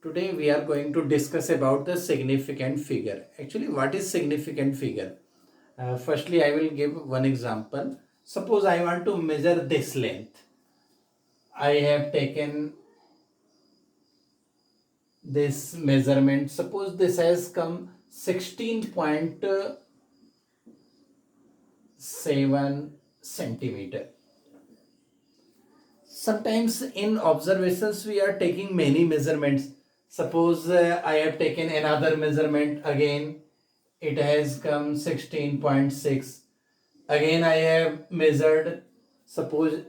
Today we are going to discuss about the significant figure. Actually, what is significant figure? Firstly, I will give one example. Suppose I want to measure this length. I have taken this measurement. Suppose this has come 16.7 centimeter. Sometimes in observations we are taking many measurements. Suppose I have taken another measurement again. It has come 16.6. Again I have measured, suppose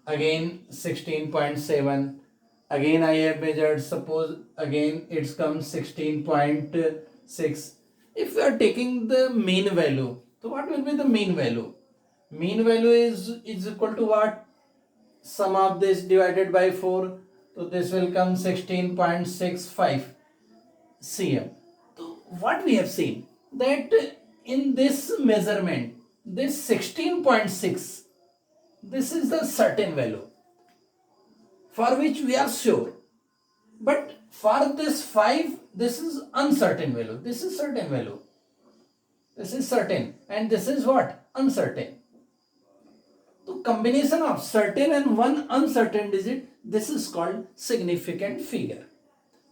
again 16.7. Again I have measured, suppose again it's come 16.6. If we are taking the mean value, so what will be the mean value? Mean value is equal to what? Sum of this divided by 4. So this will come 16.65 cm. So what we have seen that in this measurement, this 16.6, this is the certain value for which we are sure. But for this 5, this is uncertain value. This is certain value. This is certain. And this is what? Uncertain. So combination of certain and one uncertain digit, this is called significant figure.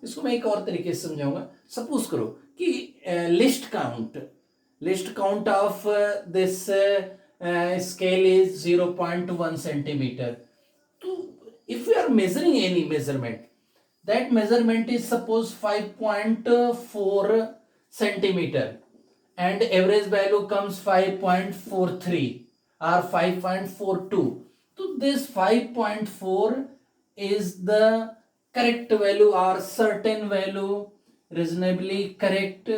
इसको मैं एक और तरीके से समझाऊंगा. Suppose करो कि list count of this scale is 0.1 centimetre. तो if we are measuring any measurement, that measurement is suppose 5.4 centimeter and average value comes 5.43 or 5.42. So this 5.4 is the correct value or certain value, reasonably correct,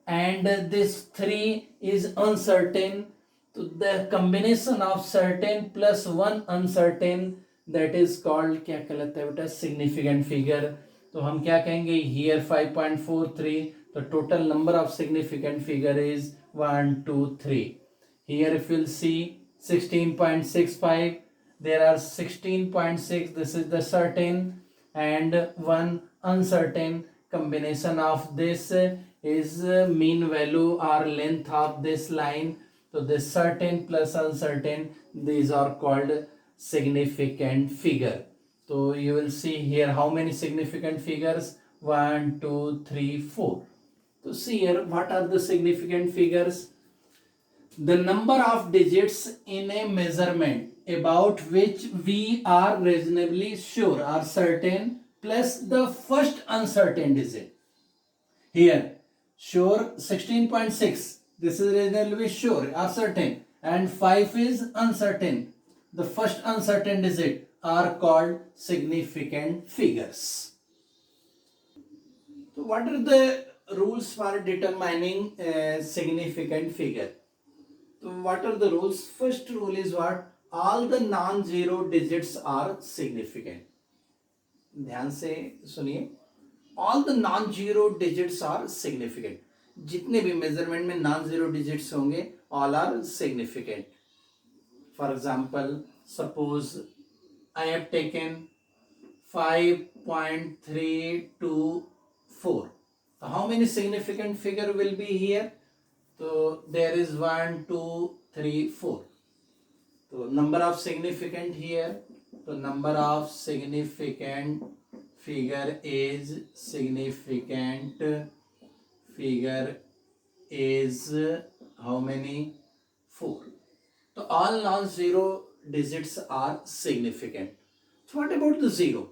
and this 3 is uncertain. So the combination of certain plus one uncertain, that is called क्या कहलाता है बेटा? Significant figure. तो हम क्या कहेंगे? Here 5.43. the total number of significant figure is 1 2 3. Here if you'll see 16.65, there are 16.6, this is the certain and one uncertain. Combination of this is mean value or length of this line. So this certain plus uncertain, these are called significant figure. So you will see here how many significant figures? 1 2 3 4. So see here, what are the significant figures? The number of digits in a measurement about which we are reasonably sure or certain plus the first uncertain digit. Here, sure 16.6. This is reasonably sure or certain, and 5 is uncertain. The first uncertain digit are called significant figures. So what are the rules for determining a significant figure? So what are the rules? First rule is what? All the non-zero digits are significant. ध्यान से सुनिए. All the non-zero digits are significant. जितने भी measurement में non-zero digits होंगे, all are significant. For example, suppose I have taken 5.324. So how many significant figure will be here? So there is 1 2 3 4. So number of significant here. So number of significant figure is how many? 4. So all non-zero digits are significant. So what about the 0?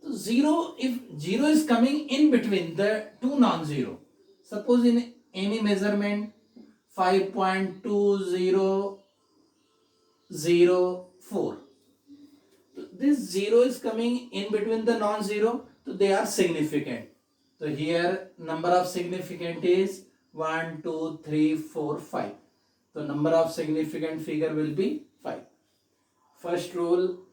So 0, if 0 is coming in between the two non-zero, suppose in any measurement 5.2004, so this 0 is coming in between the non-zero, so they are significant. So here number of significant is 1 2 3 4 5. The number of significant figure will be 5. First rule,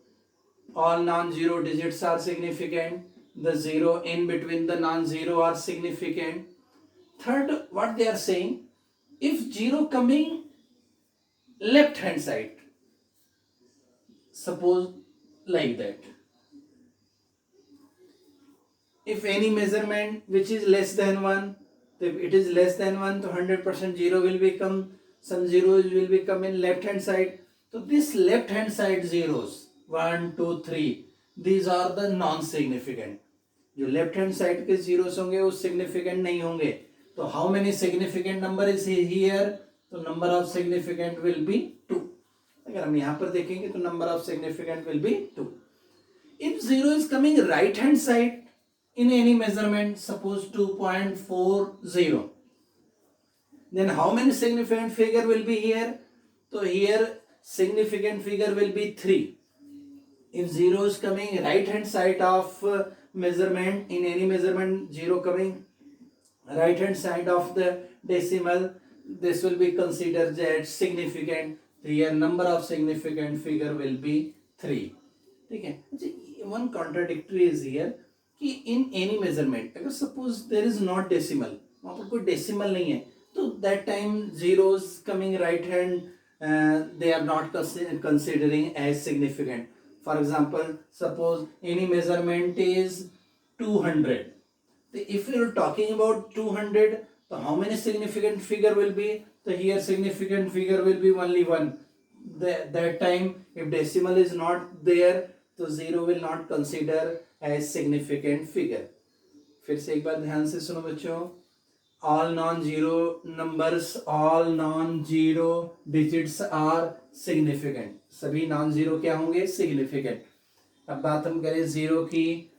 all non-zero digits are significant. The 0 in between the non-zero are significant. Third, what they are saying, if 0 coming left hand side, suppose like that, if any measurement which is less than 1, if it is less than 1 तो 100% 0 will become, some zeros will become in left hand side. So this left hand side zeros 1 2 3 these are the non significant. जो left hand side के zeros होंगे वो significant नहीं होंगे. तो how many significant number is here, तो number of significant will be 2. अगर हम यहाँ पर देखेंगे तो number of significant will be 2. If zero is coming right hand side in any measurement, suppose 2.40, then how many significant figure will be here? So here significant figure will be 3. If 0 is coming right hand side of measurement, in any measurement 0 coming right hand side of the decimal, this will be considered as significant. Here number of significant figure will be 3. ठीक है. One contradictory is here कि in any measurement अगर suppose there is not decimal, वहां पर कोई decimal नहीं है, तो that time zeros coming right hand they are not considering as significant. For example suppose any measurement is 200, तो if you are talking about 200, तो how many significant figure will be, तो here significant figure will be only 1. That time if decimal is not there, तो zero will not consider as significant figure. फिर से एक बार ध्यान से सुनो बच्चों. All non zero numbers, all non zero digits are significant. सभी नॉन जीरो क्या होंगे, सिग्निफिकेंट. अब बात हम करें जीरो की,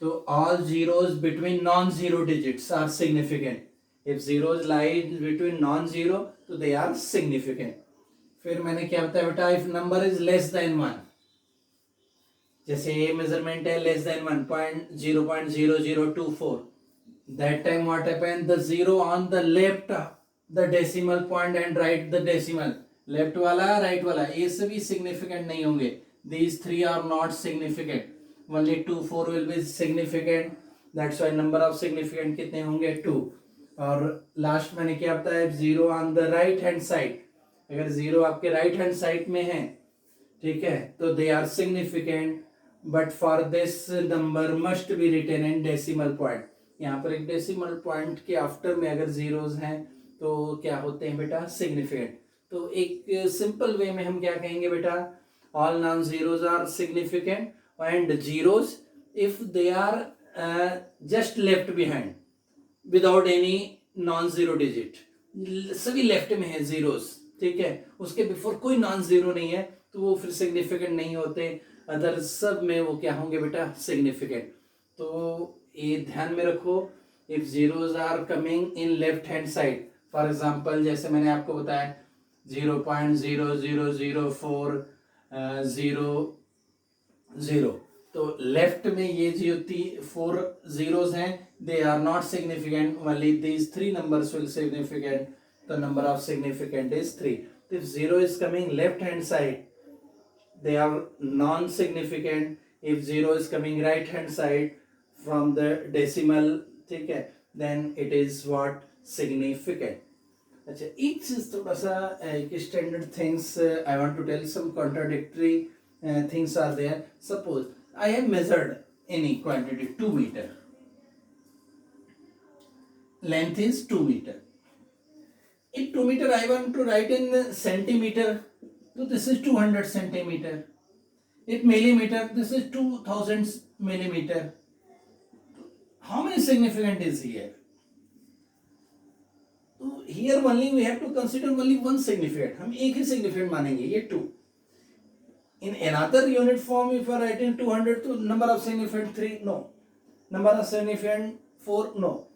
तो all zeros between non zero digits are significant. If zeros lie between non zero, तो दे आर सिग्निफिकेंट. फिर मैंने क्या बताया बेटा, if number is less than 1, जैसे ये मेजरमेंट है less than 0.0024, that time what happened, the zero on the left the decimal point and right the decimal, left वाला राइट वाला ये सभी सिग्निफिकेंट नहीं होंगे. these three are not significant, only 2 4 will be significant. that's why number of significant कितने होंगे, 2. और last मैंने क्या बताया, zero on the right hand side, अगर जीरो आपके राइट हैंड साइड में है, ठीक है, तो they are significant. But for this number must be written in decimal point. यहाँ पर एक डेसिमल पॉइंट के आफ्टर में अगर जीरोस हैं तो क्या होते हैं बेटा, सिग्निफिकेंट. तो एक सिंपल वे में हम क्या कहेंगे बेटा, all non zeros are significant and zeros if they are just left behind without any non zero digit, सभी लेफ्ट में है जीरोस, ठीक है, उसके बिफोर कोई नॉन जीरो नहीं है, तो वो फिर सिग्निफिकेंट नहीं होते. अदर सब में वो क्या होंगे बेटा, सिग्निफिकेंट. तो ये ध्यान में रखो, if zeros are coming in left hand side, for example जैसे मैंने आपको बताया 0.00040, तो लेफ्ट में ये जो 4 जीरोस हैं, they are not significant, only these 3 numbers will significant. The number of significant is 3. If zero is coming left hand side, they are non-significant. if zero is coming right hand side from the decimal, ठीक है, then it is what, significant. अच्छा, एक चीज थोड़ा सा एक standard things I want to tell, some contradictory things are there. suppose I have measured any quantity 2 meter, length is 2 meter. in 2 meter I want to write in centimeter, so this is 200 centimeter. If millimeter, this is 2000 millimeter. How many significant is here? So here only we have to consider only one significant. हम एक ही significant मानेंगे, ये 2. In another unit form, if you are writing 200, तो number of significant 3, no. Number of significant 4, no.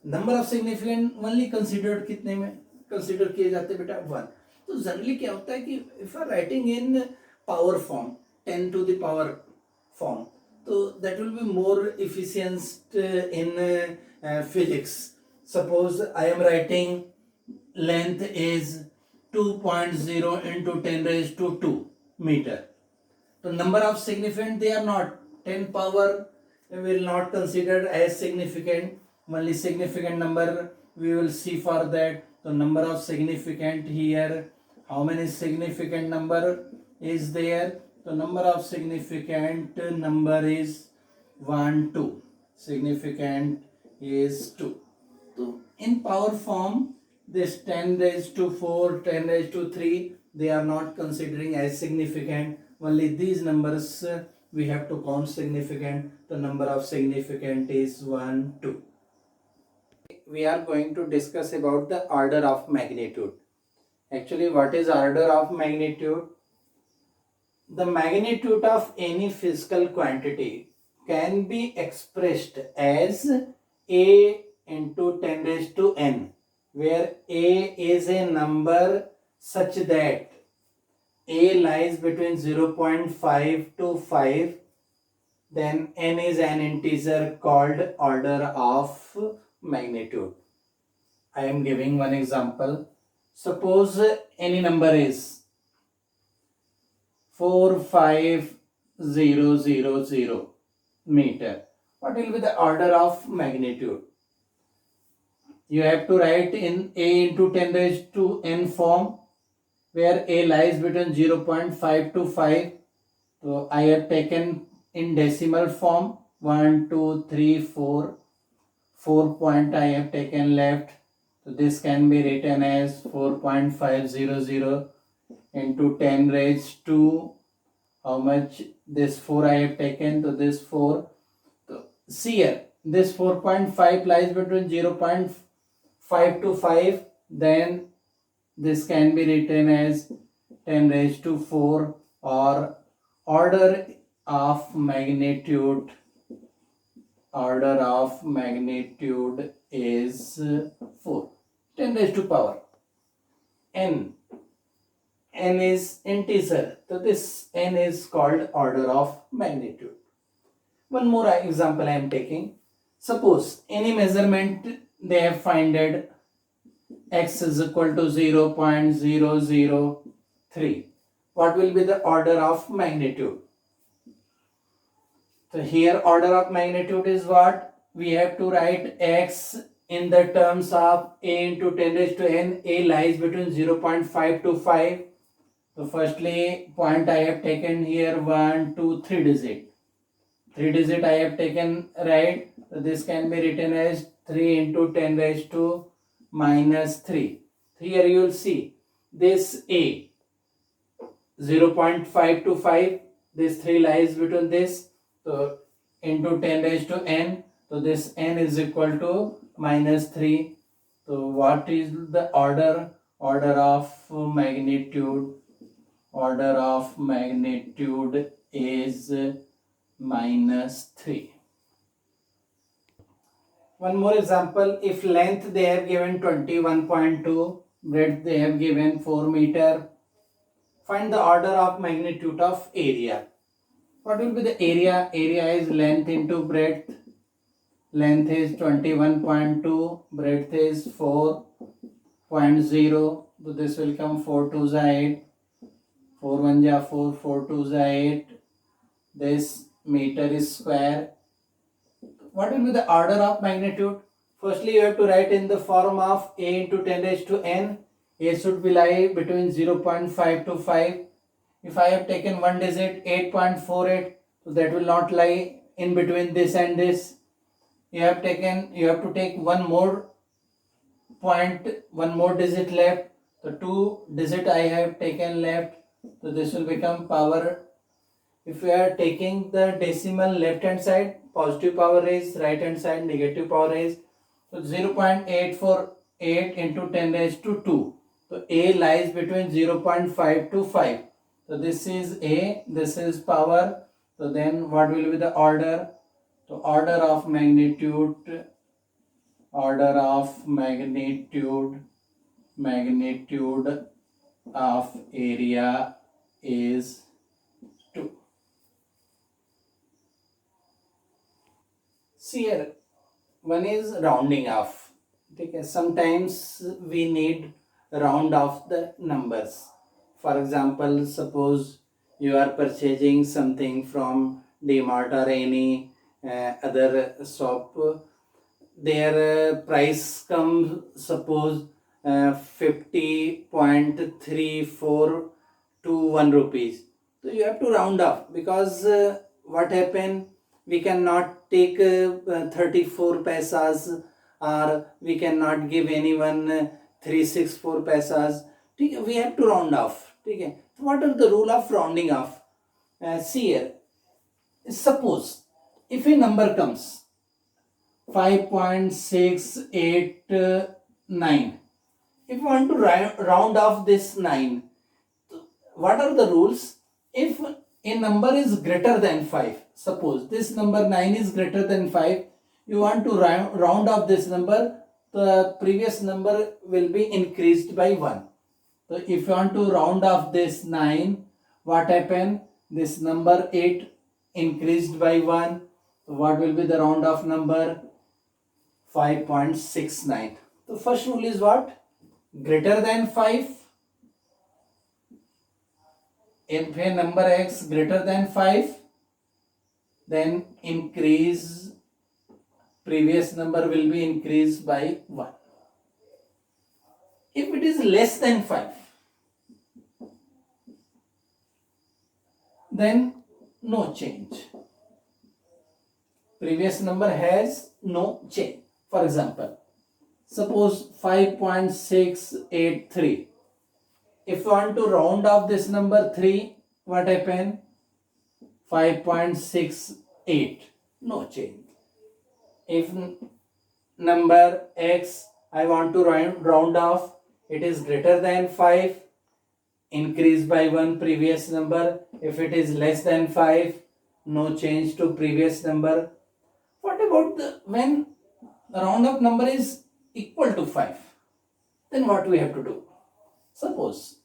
Number of significant only considered कितने में consider किए जाते बेटा, 1. तो जनरली क्या होता है कि if are writing in power form 10 to the power form, तो that will be more efficient in physics. Suppose I am writing length is 2.0 into 10 raised to 2 meter. तो number of significant they are not 10 power will not considered as significant, only significant number we will see for that. So number of significant here, how many significant number is there? The number of significant number is 1 2. significant is 2. So in power form, this 10 raised to 4, 10 raised to 3, they are not considering as significant. Only these numbers we have to count significant. The number of significant is 1, 2. We are going to discuss about the order of magnitude. Actually, what is order of magnitude? The magnitude of any physical quantity can be expressed as A into 10 raised to n, where A is a number such that A lies between 0.5 to 5, then n is an integer called order of magnitude. I am giving one example. Suppose any number is 45000 meter. What will be the order of magnitude? You have to write in A into 10 raised to n form, where A lies between 0.5 to 5. So I have taken in decimal form 1, 2, 3, 4. 4 point I have taken left. So this can be written as 4.500 into 10 raised to how much? This 4 I have taken to this 4. So see here, this 4.5 lies between 0.5 to 5, then this can be written as 10 raised to 4, or order of magnitude is 4. 10 raised to power n. N is integer, so this n is called order of magnitude. One more example I am taking. Suppose any measurement they have founded x is equal to 0.003. What will be the order of magnitude? So here order of magnitude is what? We have to write x in the terms of a into 10 raised to n. A lies between 0.5 to 5. So firstly point I have taken here 1, 2, 3 digit. 3 digit I have taken right. So this can be written as 3 into 10 raised to minus 3. Here you will see this A 0.5 to 5. This 3 lies between this. So into 10 raised to n. So this n is equal to minus 3. So what is the order? Order of magnitude. Order of magnitude is minus 3. One more example. If length they have given 21.2, breadth they have given 4 meter. Find the order of magnitude of area. What will be the area? Area is length into breadth. Length is 21.2, breadth is 4.0. So this will come 4 2 8. 4 1 ja 4, 4 2 8. This meter is square. What will be the order of magnitude? Firstly, you have to write in the form of a into 10 raised to n. A should be lie between 0.5 to 5. If I have taken one digit 8.48, so that will not lie in between this and this. You have to take one more digit left. So 2 digit I have taken left. So this will become power. If we are taking the decimal left hand side, positive power is, right hand side negative power is. So 0.848 into 10 raised to 2. So A lies between 0.5 to 5. So this is A, this is power. So then what will be the order? So order of magnitude of area is 2. See here, one is rounding off. Okay, sometimes we need round off the numbers. For example, suppose you are purchasing something from DMart or any other shop. Their price comes suppose 50.34 to 1 rupees. So you have to round off because what happened? we cannot take 34 paisas, or we cannot give anyone 364 paisas. We have to round off. So what are the rule of rounding off? See here, suppose if a number comes 5.689, if you want to round off this 9, what are the rules? If a number is greater than 5, suppose this number 9 is greater than 5, you want to round off this number, the previous number will be increased by 1. So if you want to round off this 9, what happen? This number 8 increased by 1. So what will be the round off number? 5.69. The first rule is what? Greater than 5. If a number x greater than 5, then increase, previous number will be increased by 1. If it is less than 5, then no change. Previous number has no change. For example, suppose 5.683. If you want to round off this number 3, what happen? 5.68. No change. If number x I want to round off, it is greater than 5, increase by 1 previous number. If it is less than 5, no change to previous number. What about when the round up number is equal to 5? Then what we have to do? Suppose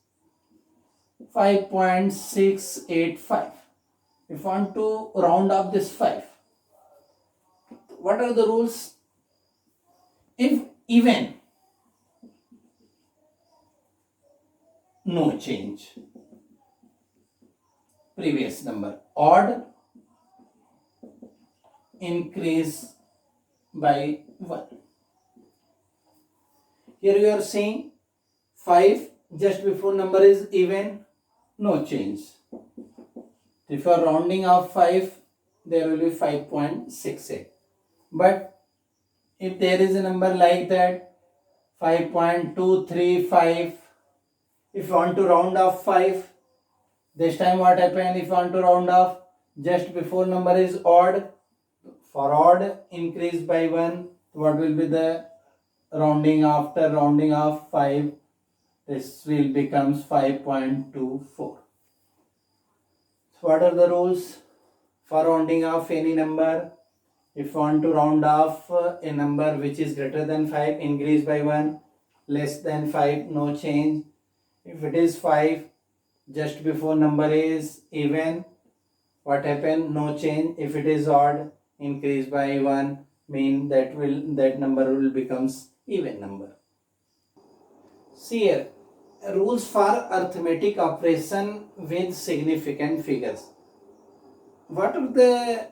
5.685. If you want to round up this 5, what are the rules? If even, no change. Previous number. Odd, increase by 1. Here you are seeing 5 just before number is even, no change. If you are rounding off 5, there will be 5.68. But if there is a number like that, 5.235, if you want to round off 5, this time what happened? If you want to round off, just before number is odd, for odd increase by 1, what will be the rounding after rounding off 5? This will becomes 5.24. So what are the rules for rounding off any number? If you want to round off a number which is greater than 5, increase by 1, less than 5, no change. If it is 5, just before number is even, what happened? No change. If it is odd, increase by 1, mean that number will becomes even number. See here, rules for arithmetic operation with significant figures. What are the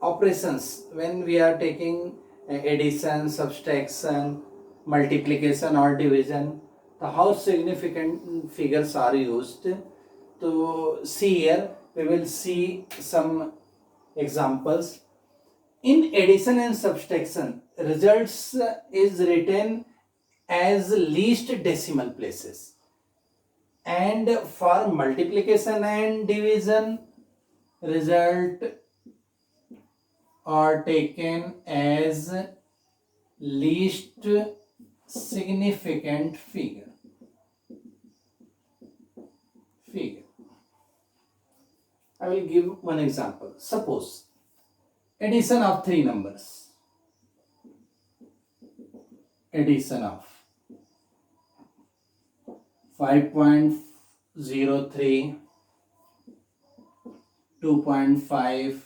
operations when we are taking addition, subtraction, multiplication or division? How significant figures are used? To see here, we will see some examples. In addition and subtraction, results is written as least decimal places, and for multiplication and division, result are taken as least significant figure. I will give one example. Suppose addition of 3 numbers. Addition of 5.03, 2.5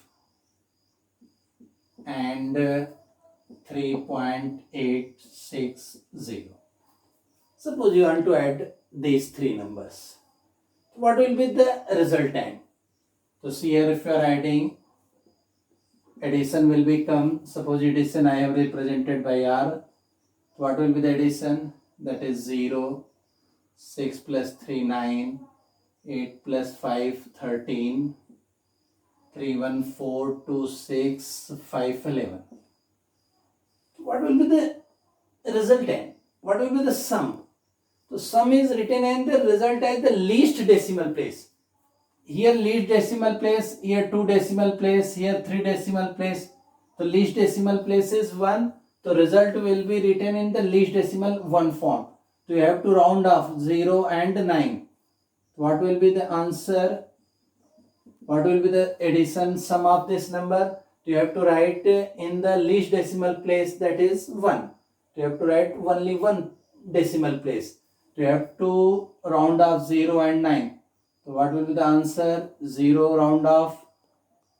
and 3.860. Suppose you want to add these 3 numbers. What will be the resultant? So see here, if you are adding, addition will become, suppose addition I have represented by R. What will be the addition? That is 0, 6 plus 3, 9, 8 plus 5, 13, 31426 What will be the resultant? What will be the sum? So sum is written and the result as the least decimal place. Here least decimal place, here 2 decimal place, here 3 decimal place. The least decimal place is 1. The result will be written in the least decimal 1 form. So you have to round off 0 and 9. What will be the answer? What will be the addition sum of this number? You have to write in the least decimal place, that is 1. You have to write only 1 decimal place. You have to round off 0 and 9. So what will be the answer? 0 round off,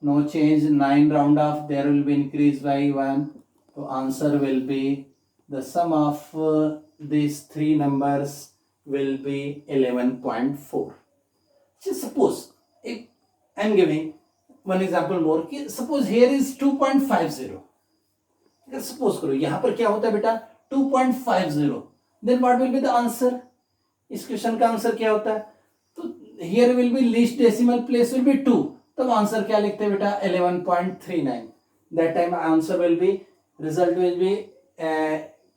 no change. 9 round off, there will be increase by 1. So answer will be the sum of these 3 numbers will be 11.4. Just suppose if I am giving one example more, suppose here is 2.50. Suppose करो यहां पर क्या होता है बेटा 2.50. Then what will be the answer? इस question का answer क्या होता है? तो here will be least decimal place will be 2. तब आंसर क्या लिखते हैं बेटा 11.39. That time answer will be, result will be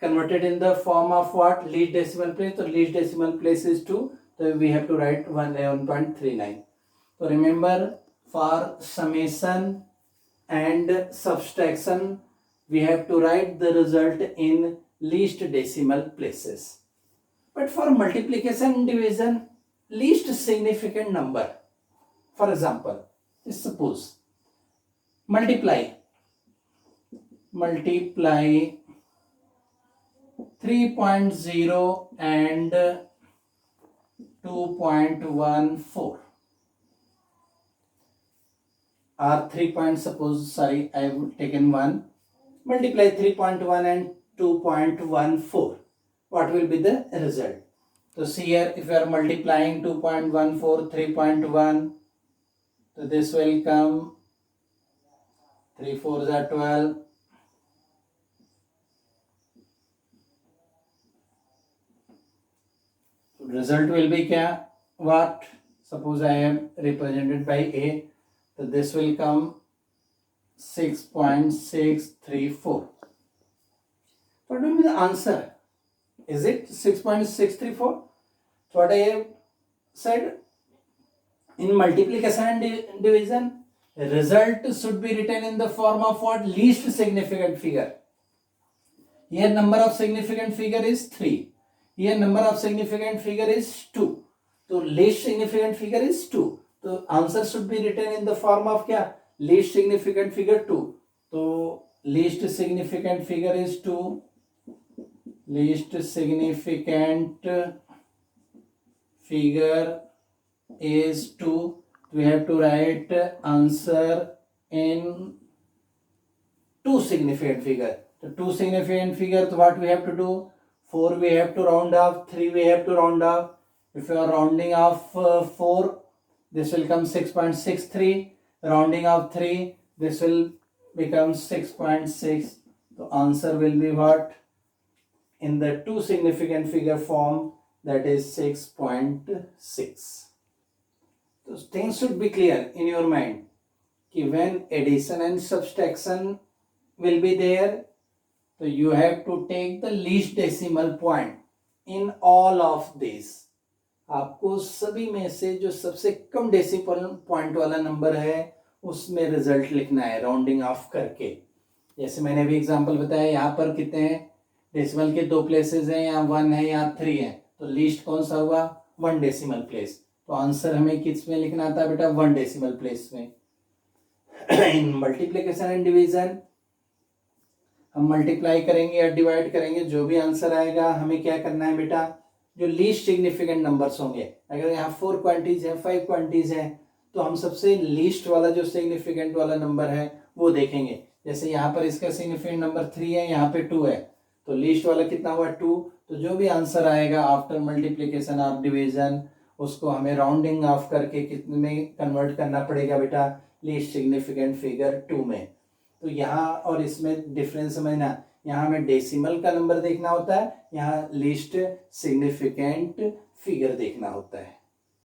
converted in the form of what? Least decimal place. So least decimal place is 2. So we have to write 11.39. So remember, for summation and subtraction we have to write the result in least decimal places. But for multiplication and division, least significant number. For example, suppose multiply 3.0 and 2.14. Or 3 point, suppose, sorry, I have taken 1. Multiply 3.1 and 2.14. What will be the result? So see here, if you are multiplying 2.14, 3.1, so this will come 3 4s are 12. Result will be kya? What? Suppose I am represented by A. So this will come 6.634. What will be the answer? Is it 6.634? So what I have said, in multiplication and division, result should be written in the form of what? Least significant figure. Here number of significant figure is 3. Here number of significant figure is 2. So least significant figure is 2. So answer should be written in the form of kya? Least significant figure 2. So least significant figure is 2. Least significant figure is 2. We have to write answer in 2 significant figure. So 2 significant figure, so what we have to do? 4 we have to round off, 3 we have to round off. If you are rounding off 4, this will come 6.63. Rounding off 3, this will become 6.6. The answer will be what? In the 2 significant figure form, that is 6.6. So things should be clear in your mind. When addition and subtraction will be there, so you have to take the least decimal point in all of these. आपको सभी में से जो सबसे कम decimal point वाला number है उसमें result लिखना है राउंडिंग ऑफ करके. जैसे मैंने अभी एग्जांपल बताया, यहाँ पर कितने हैं डेसिमल के 2 प्लेसेस हैं, यहाँ 1 है, यहाँ 3 है. तो लीस्ट कौन सा हुआ? 1 डेसिमल प्लेस. तो आंसर हमें किस में लिखना था बेटा? 1 डेसिमल प्लेस में. इन मल्टीप्लिकेशन एंड डिवीजन हम मल्टीप्लाई करेंगे या डिवाइड करेंगे, जो भी आंसर आएगा हमें क्या करना है बेटा? जो लीस्ट सिग्निफिकेंट नंबर्स होंगे, अगर यहाँ 4 क्वांटिटीज हैं, 5 क्वांटिटीज हैं, तो हम सबसे लीस्ट वाला जो सिग्निफिकेंट वाला नंबर है वो देखेंगे. जैसे यहाँ पर इसका सिग्निफिकेंट नंबर 3 है, यहाँ पे 2 है, तो लीस्ट वाला कितना हुआ? 2. तो जो भी आंसर आएगा आफ्टर मल्टीप्लिकेशन ऑफ डिवीजन, उसको हमें राउंडिंग ऑफ करके कितने में कन्वर्ट करना पड़ेगा बेटा? लीस्ट सिग्निफिकेंट फिगर 2 में. तो यहाँ और इसमें डिफरेंस समझना, यहाँ हमें डेसिमल का नंबर देखना होता है, यहाँ लीस्ट सिग्निफिकेंट फिगर देखना होता है.